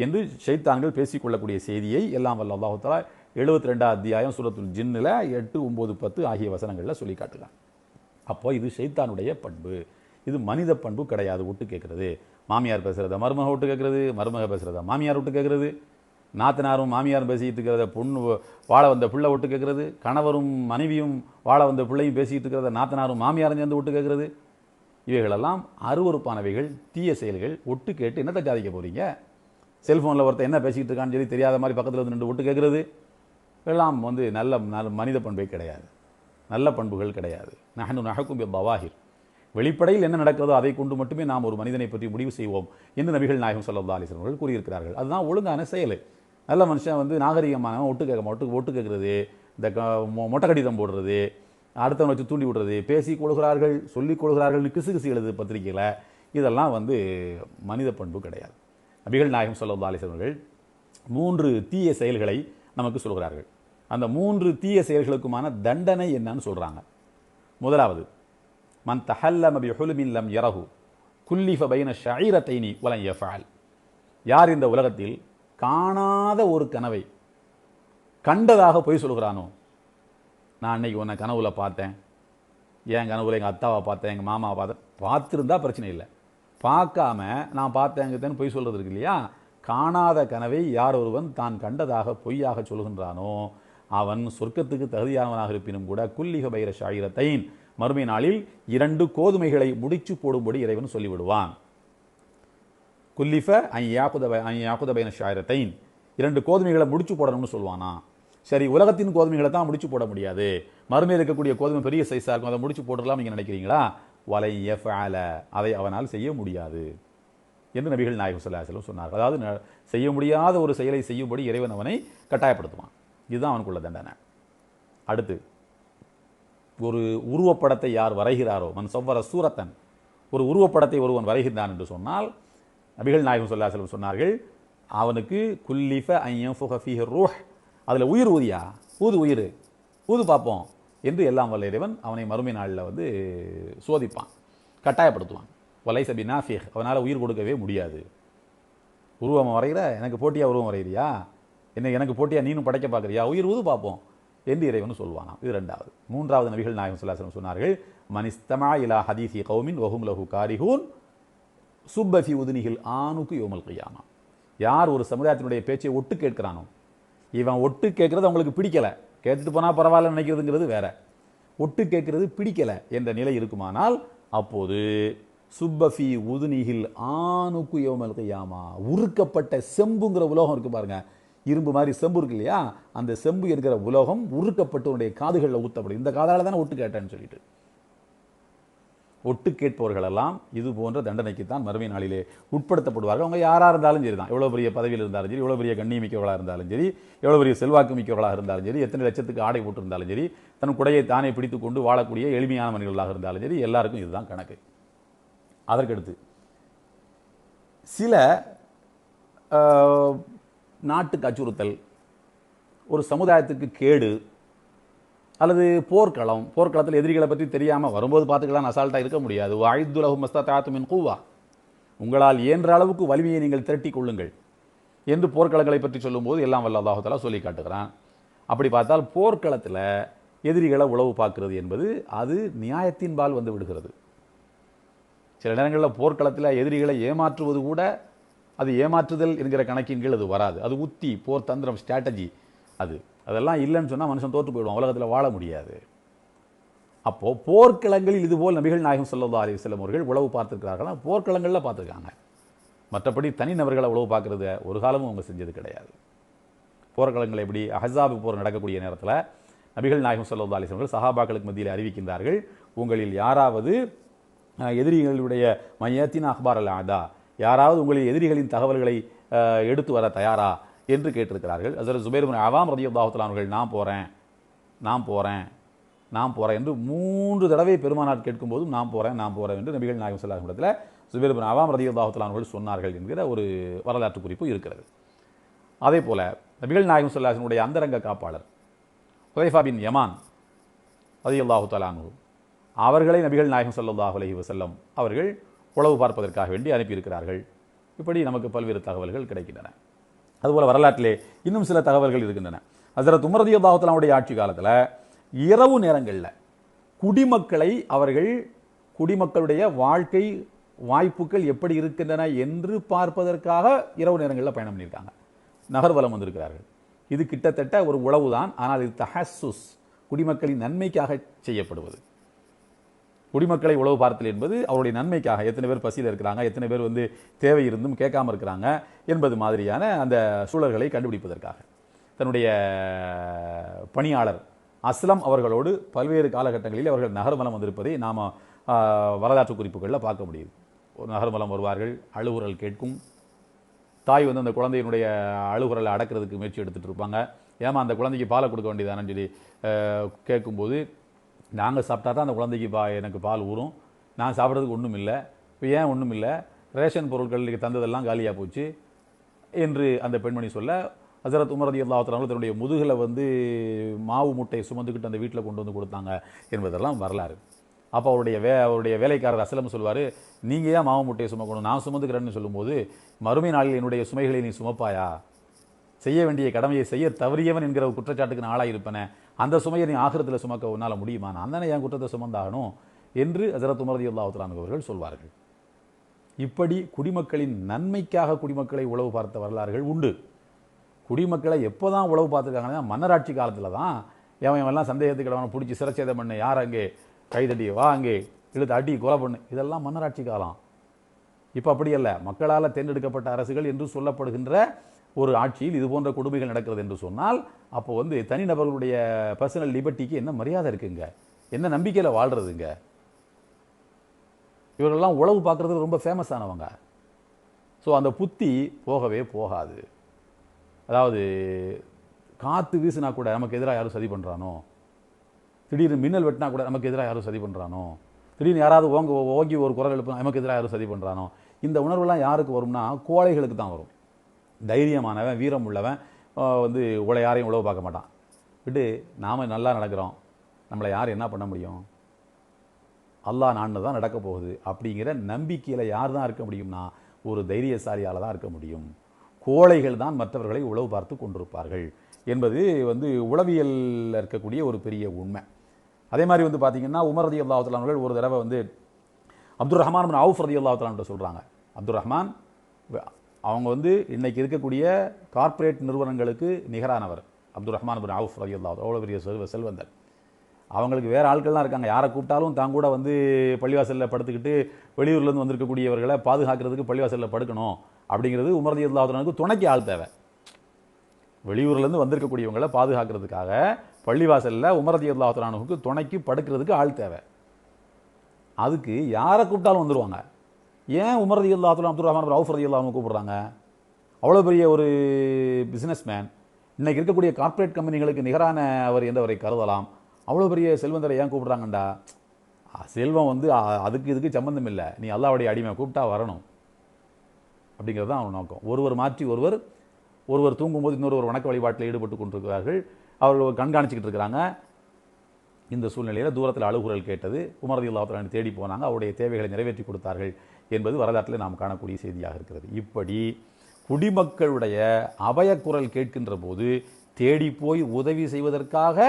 என்று ஷைத்தான்கள் பேசிக்கொள்ளக்கூடிய செய்தியை எல்லாம் வல்ல அல்லாஹ் தஆலா 72 அத்தியாயம் சூரத்துல் ஜின்னில் 8, 9, 10 ஆகிய வசனங்களில் சொல்லி காட்டுகிறான். அப்போ இது ஷைத்தானுடைய பண்பு, இது மனித பண்பு கிடையாது. ஒட்டு கேட்கறது, மாமியார் பேசுகிறத மருமக ஒட்டு கேட்கறது, மருமக பேசுகிறத மாமியார் ஒட்டு கேட்கறது, நாத்தனாரும் மாமியாரும் பேசிக்கிட்டு இருக்கிறத பொண்ணு வாழ வந்த பிள்ளை ஒட்டு கேட்கறது, கணவரும் மனைவியும் வாழ வந்த பிள்ளையும் பேசிக்கிட்டு இருக்கிறத நாத்தனாரும் மாமியாரும் சேர்ந்து ஒட்டு கேட்கறது, இவைகளெல்லாம் அருவருப்பானவைகள், தீய செயல்கள். ஒட்டு கேட்டு என்னத்தை சாதிக்க போறீங்க? செல்ஃபோனில் ஒருத்தர் என்ன பேசிக்கிட்டு இருக்கான்னு சொல்லி தெரியாத மாதிரி பக்கத்தில் வந்து நின்று ஒட்டு கேட்கறது எல்லாம் நல்ல மனித பண்பே கிடையாது, நல்ல பண்புகள் கிடையாது. நஹ்னு நஹ்கும் பில்-பவாஹிர், வெளிப்படையில் என்ன நடக்கிறதோ அதை கொண்டு மட்டுமே நாம் ஒரு மனிதனை பற்றி முடிவு செய்வோம் என்று நபிகள் நாயகம் ஸல்லல்லாஹு அலைஹி வஸல்லம் அவர்கள் கூறியிருக்கிறார்கள். அதுதான் ஒழுங்கான செயல். நல்ல மனுஷன் நாகரிகமானவன் ஒட்டு கேட்கறது, இந்த மொட்டை கடிதம் போடுறது, அடுத்தவனை வச்சு தூண்டி விடுறது, பேசி கொள்கிறார்கள், சொல்லிக் கொள்கிறார்கள், கிசு எழுது பத்திரிகையில், இதெல்லாம் மனித பண்பு கிடையாது. நபிகள் நாயகம் ஸல்லல்லாஹு அலைஹி வஸல்லம் அவர்கள் 3 தீய செயல்களை நமக்கு சொல்கிறார்கள். அந்த 3 தீய செயல்களுக்குமான தண்டனை என்னன்னு சொல்றாங்க. முதலாவது, மன் தஹல்லம பிஹுல்மின் லம் யரஹு குல்லிஃப பைன ஷஈரத்தைனி வலன் யஃஅல், யார் இந்த உலகத்தில் காணாத ஒரு கனவை கண்டதாக போய் சொல்கிறானோ, நான் அன்னைக்கு உன்னை கனவுல பார்த்தேன், என் கனவுல எங்கள் அத்தாவை பார்த்தேன், எங்கள் மாமாவை பார்த்தேன், பார்த்துருந்தா பிரச்சனை இல்லை, பார்க்காம நான் பார்த்தேன்னு பொய் சொல்கிறது இருக்கு இல்லையா, காணாத கனவை யார் ஒருவன் தான் கண்டதாக பொய்யாக சொல்கின்றானோ அவன் சொர்க்கத்துக்கு தகுதியானவனாக இருப்பினும் கூட குல்லிஃப பைன ஷஈரத்தைன், மறுமை நாளில் 2 கோதுமைகளை முடிச்சு போடும்படி இறைவன் சொல்லிவிடுவான். குல்லிஃப அன் யாகுத பைன ஷாயிரத்தைன், 2 கோதுமைகளை முடிச்சு போடணும்னு சொல்லுவானா. சரி, உலகத்தின் கோதுமைகளை தான் முடிச்சு போட முடியாது, மறுமையில் இருக்கக்கூடிய கோதுமை பெரிய சைஸாக இருக்கும், அதை முடிச்சு போடலாம் நீங்கள் நினைக்கிறீங்களா? வலை யஃஅல, அதை அவனால் செய்ய முடியாது என்று நபிகள் நாயகம் ஸல்லல்லாஹு அலைஹி வஸல்லம் சொன்னார். அதாவது செய்ய முடியாத ஒரு செயலை செய்யும்படி இறைவன் அவனை கட்டாயப்படுத்துவான். இதுதான் அவனுக்குள்ள தண்டனை. அடுத்து, ஒரு உருவப்படத்தை யார் வரைகிறாரோ, மன் சவ்வர சூரத்தன், ஒரு உருவப்படத்தை ஒருவன் வரைகின்றான் என்று சொன்னால் நபிகள் நாயகம் ஸல்லல்லாஹு அலைஹி வஸல்லம் சொன்னார்கள், அவனுக்கு குல்லிஃப அன் யன்ஃபுக ஃபீஹி ரூஹ், அதில் உயிர் ஊதியா, ஊது பார்ப்போம் என்று எல்லாம் வல்ல இறைவன் அவனை மறுமை நாளில் சோதிப்பான், கட்டாயப்படுத்துவான். வலைஸ பினாஃபிஹ், அவனால் உயிர் கொடுக்கவே முடியாது. உருவம் வரைகிற, எனக்கு போட்டியாக உருவம் வரைகிறியா, எனக்கு போட்டியாக நீனும் படைக்க பார்க்குறியா, உயிர் ஊது பார்ப்போம் என்று இறைவன் சொல்வானாம். இது 2வது. 3வது, நபிகள் நாயகம் ஸல்லல்லாஹு அலைஹி வஸல்லம் சொன்னார்கள், மனிஸ்தமா இலா ஹதீஸி கௌமின் வஹும் லஹு காரிஹூன் சுப்ப ஃபீ உதுனிஹில் ஆனுக்கு யௌமல் கியாமா, யார் ஒரு சமுதாயத்தினுடைய பேச்சை ஒட்டு கேட்கிறானோ, இவன் ஒட்டு கேட்கறது அவங்களுக்கு பிடிக்கலை, கேட்டுட்டு போனால் பரவாயில்ல நினைக்கிறதுங்கிறது வேற, ஒட்டு கேட்கறது பிடிக்கலை என்ற நிலை இருக்குமானால் அப்போது சுப்ப ஃபீ உதுனிஹில் ஆனுக்கு யௌமல் கியாமா, உருக்கப்பட்ட செம்புங்கிற உலோகம் இருக்கு பாருங்க, இரும்பு மாதிரி செம்பு இருக்கு இல்லையா, அந்த செம்பு இருக்கிற உலோகம் உருக்கப்பட்டு உன்னுடைய காதுகளில் ஊற்றப்படும். இந்த காதால் தானே ஒட்டு கேட்டேன்னு சொல்லிட்டு ஒட்டு கேட்பவர்களெல்லாம் இது போன்ற தண்டனைக்குத்தான் மறுமை நாளிலே உட்படுத்தப்படுவார்கள். அவங்க யாராக இருந்தாலும் சரி தான், எவ்வளோ பெரிய பதவியில் இருந்தாலும் சரி, எவ்வளோ பெரிய கண்ணியமிக்கவர்களாக இருந்தாலும் சரி, எவ்வளோ பெரிய செல்வாக்கு மிக்கவர்களாக இருந்தாலும் சரி, எத்தனை லட்சத்துக்கு ஆடை போட்டிருந்தாலும் சரி, தன் குடையை தானே பிடித்து கொண்டு வாழக்கூடிய எளிமையான மனிதர்களாக இருந்தாலும் சரி, எல்லாருக்கும் இதுதான் கணக்கு. அதற்கடுத்து சில நாட்டுக்கு அச்சுறுத்தல், ஒரு சமுதாயத்துக்கு கேடு, அல்லது போர்க்களத்தில் எதிரிகளை பற்றி தெரியாமல் வரும்போது பார்த்துக்கலாம், அசால்ட்டாக இருக்க முடியாது. வாய்துலகும் மஸ்தாத்துமின் கூவா, உங்களால் இயன்ற அளவுக்கு வலிமையை நீங்கள் திரட்டி கொள்ளுங்கள் என்று போர்க்களங்களை பற்றி சொல்லும்போது எல்லாம் வல்ல அல்லாஹ் தஆலா சொல்லி காட்டுகிறான். அப்படி பார்த்தால் போர்க்களத்தில் எதிரிகளை உளவு பார்க்கிறது என்பது அது நியாயத்தின்பால் வந்து விடுகிறது. சில நேரங்களில் போர்க்களத்தில் எதிரிகளை ஏமாற்றுவது கூட அது ஏமாற்றுதல் என்கிற கணக்கின் கீழ் அது வராது. அது உத்தி, போர் தந்திரம், ஸ்ட்ராட்டஜி. அதெல்லாம் இல்லைன்னு சொன்னால் மனுஷன் தோற்று போயிடுவான், உலகத்தில் வாழ முடியாது. அப்போது போர்க்களங்களில் இதுபோல் நபிகள் நாயகம் ஸல்லல்லாஹு அலைஹி வஸல்லம் அவர்கள் உளவு பார்த்துருக்கிறார்களா? போர்க்களங்களில் பார்த்துருக்காங்க. மற்றபடி தனிநபர்களை உளவு பார்க்குறத ஒரு காலமும் அவங்க செஞ்சது கிடையாது. போர்க்களங்கள் எப்படி? அஹ்ஸாப் போர் நடக்கக்கூடிய நேரத்தில் நபிகள் நாயகம் ஸல்லல்லாஹு அலைஹி வஸல்லம் சஹாபாக்களுக்கு மத்தியில் அறிவிக்கின்றார்கள், உங்களில் யாராவது எதிரிகளுடைய மையத்தின் அக்பார் அல் ஆதா, யாராவது உங்களில் எதிரிகளின் தகவல்களை எடுத்து வர தயாரா என்று கேட்டிருக்கிறார்கள். ஹஸரத் ஸுபைர் இப்னு அவாம் ரலியல்லாஹு தஆலா அவர்கள் நான் போகிறேன் என்று 3 தடவை பெருமானார் கேட்கும்போதும் நான் போகிறேன் என்று நபிகள் நாயகம் ஸல்லல்லாஹு அலைஹி வஸல்லம் ஸுபைர் இப்னு அவாம் ரலியல்லாஹு தஆலா அவர்கள் சொன்னார்கள் என்கிற ஒரு வரலாற்று குறிப்பு இருக்கிறது. அதே போல நபிகள் நாயகம் ஸல்லல்லாஹு அலைஹி வஸல்லம் அந்தரங்க காப்பாளர் ஹுதைஃபா பின் யமான் ரலியல்லாஹு தஆலா அன்ஹு அவர்களை நபிகள் நாயகம் ஸல்லல்லாஹு அலைஹி வஸல்லம் அவர்கள் உளவு பார்ப்பதற்காக வேண்டி அனுப்பியிருக்கிறார்கள். இப்படி நமக்கு பல்வேறு தகவல்கள் கிடைக்கின்றன. அதுபோல் வரலாற்றிலே இன்னும் சில தகவல்கள் இருக்கின்றன. ஹஸரத் உமர் ரலியல்லாஹு தஆலா உடைய ஆட்சி காலத்தில் இரவு நேரங்களில் குடிமக்களுடைய வாழ்க்கை வாய்ப்புகள் எப்படி இருக்கின்றன என்று பார்ப்பதற்காக இரவு நேரங்களில் பயணம் பண்ணியிருக்காங்க, நகர்வலம் வந்திருக்கிறார்கள். இது கிட்டத்தட்ட ஒரு உளவு தான், ஆனால் இது தஹஸ்ஸுஸ், குடிமக்களின் நன்மைக்காக செய்யப்படுவது. குடிமக்களை உளவு பார்த்தல் என்பது அவருடைய நன்மைக்காக, எத்தனை பேர் பசியில் இருக்கிறாங்க, எத்தனை பேர் தேவை இருந்தும் கேட்காம இருக்கிறாங்க என்பது மாதிரியான அந்த சூழல்களை கண்டுபிடிப்பதற்காக. தன்னுடைய பணியாளர் அஸ்லம் அவர்களோடு பல்வேறு காலகட்டங்களில் அவர்கள் நகர்வலம் வந்திருப்பதை நாம் வரலாற்று குறிப்புகளில் பார்க்க முடியுது. ஒரு நகர்வலம் வருவார்கள், அழுகுரல் கேட்கும், தாய் அந்த குழந்தையினுடைய அழுகுரலை அடக்கிறதுக்கு முயற்சி எடுத்துகிட்டு இருப்பாங்க. ஏமா அந்த குழந்தைக்கு பாலை கொடுக்க வேண்டியதானு சொல்லி கேட்கும்போது, நாங்கள் சாப்பிட்டா தான் அந்த குழந்தைக்கு எனக்கு பால் ஊறும், நான் சாப்பிட்றதுக்கு ஒன்றும் இல்லை, இப்போ ஏன் ஒன்றும் இல்லை, ரேஷன் பொருட்களுக்கு தந்ததெல்லாம் காலியாக போச்சு என்று அந்த பெண்மணி சொல்ல, ஹஸரத் உமர் ரலியல்லாஹு தஆலா தன்னுடைய முதுகில் மாவு மூட்டையை சுமந்துக்கிட்டு அந்த வீட்டில் கொண்டு வந்து கொடுத்தாங்க என்பதெல்லாம் வரலாறு. அப்போ அவருடைய வேலைக்காரர் அஸ்லம் சொல்வார், நீங்கள் ஏன் மாவு மூட்டையை சுமக்கணும், நான் சுமந்துக்கிறேன்னு சொல்லும்போது, மறுமை நாளில் என்னுடைய சுமைகளை நீ சுமப்பாயா, செய்ய வேண்டிய கடமையை செய்ய தவறியவன் என்கிற ஒரு குற்றச்சாட்டுக்கு நான் ஆளாயிருப்பேனே, அந்த சுமையை நீ ஆகிரத்தில் சுமக்க உன்னால் முடியுமா, நான் தானே என் குற்றத்தை சுமந்தாகணும் என்று ஹஸரத் உமர் ரலியல்லாஹு தஆலா அவர்கள் சொல்வார்கள். இப்படி குடிமக்களின் நன்மைக்காக குடிமக்களை உளவு பார்த்த வரலாறுகள் உண்டு. குடிமக்களை எப்போ தான் உளவு பார்த்துருக்காங்கன்னா, மன்னராட்சி காலத்தில் தான் எவன் சந்தேகத்துக்கிடவனை பிடிச்சி சிரச்சேதம் பண்ணு, யார் அங்கே கைதட்டி, வா அங்கே இழுத்து அடி கொலை பண்ணு, இதெல்லாம் மன்னராட்சி காலம். இப்போ அப்படி அல்ல, மக்களால் தேர்ந்தெடுக்கப்பட்ட அரசுகள் என்று சொல்லப்படுகின்ற ஒரு ஆட்சியில் இது போன்ற கொடுமைகள் நடக்கிறது என்று சொன்னால், அப்போ தனிநபர்களுடைய பர்சனல் லிபர்ட்டிக்கு என்ன மரியாதை இருக்குங்க, என்ன நம்பிக்கையில் வாழ்கிறதுங்க. இவர்களெல்லாம் உளவு பார்க்குறது ரொம்ப ஃபேமஸ் ஆனவங்க. ஸோ அந்த புத்தி போகவே போகாது. அதாவது காற்று வீசினா கூட நமக்கு எதிராக யாரும் சதி பண்ணுறானோ, திடீர்னு மின்னல் வெட்டினா கூட நமக்கு எதிராக யாரும் சதி பண்ணுறானோ, திடீர்னு யாராவது ஓங்கி ஒரு குரல் எழுப்பினா நமக்கு எதிராக யாரும் சதி பண்ணுறானோ, இந்த உணர்வுலாம் யாருக்கு வரும்னா கோழைகளுக்கு தான் வரும். தைரியமானவன், வீரம் உள்ளவன் யாரையும் உளவு பார்க்க மாட்டான். விட்டு நாம் நல்லா நடக்கிறோம், நம்மளை யார் என்ன பண்ண முடியும், அல்லாஹ் நான்னு தான் நடக்க போகுது அப்படிங்கிற நம்பிக்கையில் யார் தான் இருக்க முடியும்னா ஒரு தைரியசாலியால் தான் இருக்க முடியும். கோழைகள் தான் மற்றவர்களை உளவு பார்த்து கொண்டிருப்பார்கள் என்பது உளவியலில் இருக்கக்கூடிய ஒரு பெரிய உண்மை. அதே மாதிரி பார்த்தீங்கன்னா, உமர் ரலியல்லாஹு தஆலா அவர்கள் ஒரு தடவை அப்துர் ரஹ்மான் பின் அவுஃப் ரலியல்லாஹு தஆலா அவர்கள் சொல்கிறாங்க, அப்துர் ரஹ்மான் அவங்க இன்னைக்கு இருக்கக்கூடிய கார்ப்பரேட் நிறுவனங்களுக்கு நிகரானவர். அப்துர் ரஹ்மான் பின் அவுஃப் ரலியல்லாஹு அவ்வளோ பெரிய செல்வந்தர். அவங்களுக்கு வேறு ஆட்கள்லாம் இருக்காங்க, யாரை கூப்பிட்டாலும் தான் கூட பள்ளிவாசலில் படுத்துக்கிட்டு வெளியூர்லேருந்து வந்திருக்கக்கூடியவர்களை பாதுகாக்கிறதுக்கு பள்ளிவாசலில் படுக்கணும் அப்படிங்கிறது உமர் ரலியல்லாஹு தஆலாவுக்கு துணைக்கு ஆள் தேவை. வெளியூர்லேருந்து வந்திருக்கக்கூடியவங்களை பாதுகாக்கிறதுக்காக பள்ளிவாசலில் உமர் ரலியல்லாஹு தஆலாவுக்கு துணைக்கு படுக்கிறதுக்கு ஆள் தேவை. அதுக்கு யாரை கூப்பிட்டாலும் வந்துடுவாங்க. ஏன் உமர் ரலியல்லாஹு அன்ஹு, அப்துர் ரஹ்மான் ரவுஃப் ரலியல்லாஹு அன்ஹு கூப்பிடுறாங்க? அவ்வளோ பெரிய ஒரு பிஸ்னஸ் மேன், இன்னைக்கு இருக்கக்கூடிய கார்ப்பரேட் கம்பெனிகளுக்கு நிகரான அவர் என்றவரை கருதலாம். அவ்வளோ பெரிய செல்வந்தரை ஏன் கூப்பிடுறாங்கண்டா? செல்வம் வந்து அதுக்கு இதுக்கு சம்பந்தம் இல்லை, நீ அல்லாஹ்வுடைய அடிமை, கூப்பிட்டா வரணும் அப்படிங்கிறது தான் அவன் நோக்கம். ஒருவர் மாற்றி ஒருவர் தூங்கும்போது இன்னொரு வணக்க வழிபாட்டில் ஈடுபட்டு கொண்டிருக்கிறார்கள், அவர்கள் கண்காணிச்சிக்கிட்டு இருக்கிறாங்க. இந்த சூழ்நிலையில் தூரத்தில் அழுகுரல் கேட்டது, உமர் ரலியல்லாஹு அன்ஹு தேடி போனாங்க, அவருடைய தேவைகளை நிறைவேற்றி கொடுத்தார்கள் என்பது வரலாற்றில் நாம் காணக்கூடிய செய்தியாக இருக்கிறது. இப்படி குடிமக்களுடைய அபயக்குரல் கேட்கின்ற போது தேடி போய் உதவி செய்வதற்காக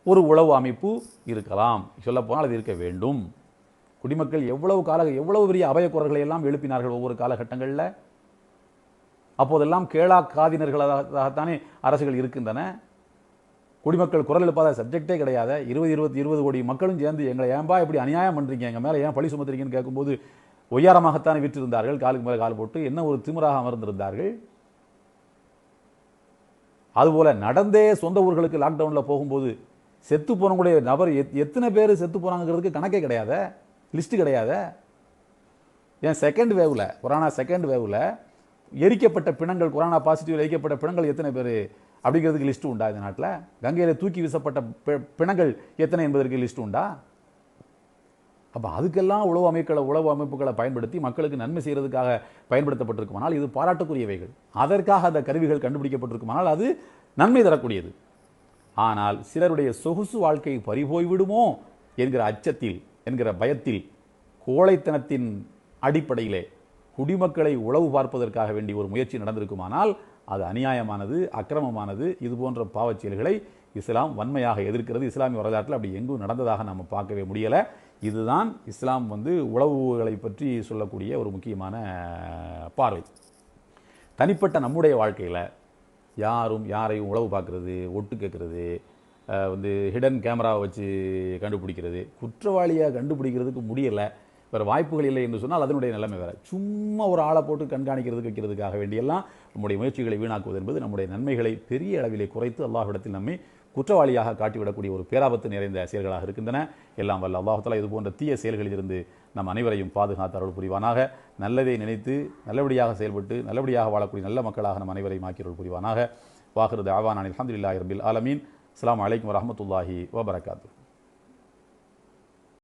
ஒரு உளவு அமைப்பு இருக்கலாம், சொல்லப்போனால் அது இருக்க வேண்டும். குடிமக்கள் எவ்வளவு பெரிய அபயக்குரல்களை எல்லாம் எழுப்பினார்கள் ஒவ்வொரு காலகட்டங்களில். அப்போதெல்லாம் கேளா காதினர்களாகத்தானே அரசுகள் இருக்கின்றன. குடிமக்கள் குரல் எழுப்பாத சப்ஜெக்டே கிடையாது. 20 கோடி மக்களும் சேர்ந்து எங்களை ஏன்பா இப்படி அநியாயம் பண்ணுறீங்க, எங்கள் மேலே ஏன் பழி சுமத்துறீங்கன்னு கேட்கும்போது ஒய்யாரமாகத்தானே விற்றிருந்தார்கள், காலுக்கு மேலே கால் போட்டு என்ன ஒரு திமிராக அமர்ந்திருந்தார்கள். அதுபோல் நடந்தே சொந்த ஊர்களுக்கு லாக்டவுனில் போகும்போது செத்து போனவங்களுடைய நபர் எத்தனை பேர் செத்து போனாங்கிறதுக்கு கணக்கே கிடையாது, லிஸ்ட்டு கிடையாது. ஏன் கொரோனா செகண்ட் வேவில் எரிக்கப்பட்ட பிணங்கள், கொரோனா பாசிட்டிவ் எரிக்கப்பட்ட பிணங்கள் எத்தனை பேர் அப்படிங்கிறதுக்கு லிஸ்ட்டு உண்டா இந்த நாட்டில்? கங்கையில் தூக்கி வீசப்பட்ட பிணங்கள் எத்தனை என்பதற்கு லிஸ்ட்டு உண்டா? அப்போ அதுக்கெல்லாம் உளவு அமைப்புகளை பயன்படுத்தி மக்களுக்கு நன்மை செய்கிறதுக்காக பயன்படுத்தப்பட்டிருக்குமானால் இது பாராட்டுக்குரியவைகள். அதற்காக அந்த கருவிகள் கண்டுபிடிக்கப்பட்டிருக்குமானால் அது நன்மை தரக்கூடியது. ஆனால் சிலருடைய சொகுசு வாழ்க்கை பறிபோய்விடுமோ என்கிற அச்சத்தில், என்கிற பயத்தில், கோழைத்தனத்தின் அடிப்படையிலே குடிமக்களை உளவு பார்ப்பதற்காக வேண்டி ஒரு முயற்சி நடந்திருக்குமானால் அது அநியாயமானது, அக்கிரமமானது. இது போன்ற பாவச் செயல்களை இஸ்லாம் வன்மையாக எதிர்க்கிறது. இஸ்லாமிய வரலாற்றில் அப்படி எங்கும் நடந்ததாக நம்ம பார்க்கவே முடியலை. இதுதான் இஸ்லாம் உளவுகளை பற்றி சொல்லக்கூடிய ஒரு முக்கியமான பார்வை. தனிப்பட்ட நம்முடைய வாழ்க்கையில் யாரையும் உளவு பார்க்கறது, ஒட்டு கேட்கறது, ஹிடன் கேமராவை வச்சு கண்டுபிடிக்கிறது, குற்றவாளியாக கண்டுபிடிக்கிறதுக்கு முடியலை, வேறு வாய்ப்புகள் இல்லை என்று சொன்னால் அதனுடைய நிலைமை வேறு. சும்மா ஒரு ஆளை போட்டு கண்காணிக்கிறதுக்கு வைக்கிறதுக்காக வேண்டியெல்லாம் நம்முடைய முயற்சிகளை வீணாக்குவது என்பது நம்முடைய நன்மைகளை பெரிய அளவிலே குறைத்து அல்லாஹ்விடத்தில் நம்மை குற்றவாளியாக காட்டிவிடக்கூடிய ஒரு பேராபத்து நிறைந்த செயல்களாக இருக்கின்றன. எல்லாம் வல்ல அல்லாஹ் தஆலா இது போன்ற தீய செயல்களிலிருந்து நம் அனைவரையும் பாதுகாத்து அருள் புரிவானாக. நல்லதை நினைத்து நல்லபடியாக செயல்பட்டு நல்லபடியாக வாழக்கூடிய நல்ல மக்களாக நம் அனைவரையும் ஆக்கி அருள் புரிவானாக. வாஹிரு தஅவானா அல்ஹம்துலில்லாஹி ரப்பில் ஆலமீன். அஸ்ஸலாமு அலைக்கும் வரஹ்மத்துல்லாஹி வபரகாத்துஹு.